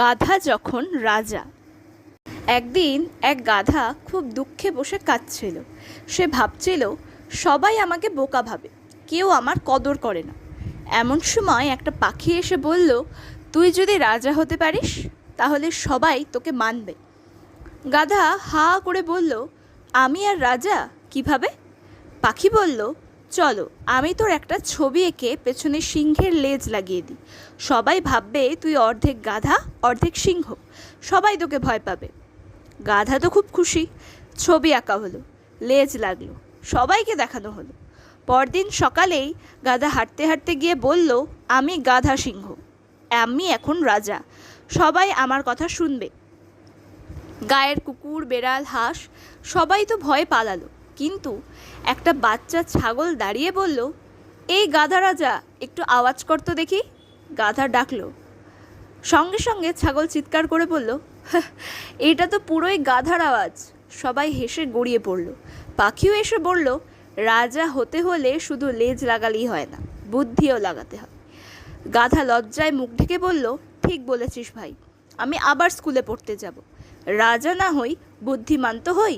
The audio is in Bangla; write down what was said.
গাধা যখন রাজা। একদিন এক গাধা খুব দুঃখে বসে কাঁদছিল। সে ভাবছিল, সবাই আমাকে বোকা ভাবে, কেউ আমার কদর করে না। এমন সময় একটা পাখি এসে বলল, তুই যদি রাজা হতে পারিস তাহলে সবাই তোকে মানবে। গাধা হা করে বলল, আমি আর রাজা কিভাবে? পাখি বলল, চলো আমি তোর একটা ছবি এঁকে পেছনে সিংহের লেজ লাগিয়ে দিই। সবাই ভাববে তুই অর্ধেক গাধা অর্ধেক সিংহ, সবাই তোকে ভয় পাবে। গাধা তো খুব খুশি। ছবি আঁকা হলো, লেজ লাগলো, সবাইকে দেখানো হলো। পরদিন সকালেই গাধা হাঁটতে হাঁটতে গিয়ে বলল, আমি গাধা সিংহ, আমি এখন রাজা, সবাই আমার কথা শুনবে। গায়ের কুকুর বেড়াল হাঁস সবাই তো ভয়ে পালালো, কিন্তু একটা বাচ্চা ছাগল দাঁড়িয়ে বলল, এই গাধা রাজা, একটু আওয়াজ করতো দেখি। গাধা ডাকলো, সঙ্গে সঙ্গে ছাগল চিৎকার করে বলল, এটা তো পুরোই গাধার আওয়াজ। সবাই হেসে গড়িয়ে পড়ল। পাখিও এসে বলল, রাজা হতে হলে শুধু লেজ লাগালেই হয় না, বুদ্ধিও লাগাতে হয়। গাধা লজ্জায় মুখ ঢেকে বলল, ঠিক বলেছিস ভাই, আমি আবার স্কুলে পড়তে যাব। রাজা না হই, বুদ্ধিমান তো হই।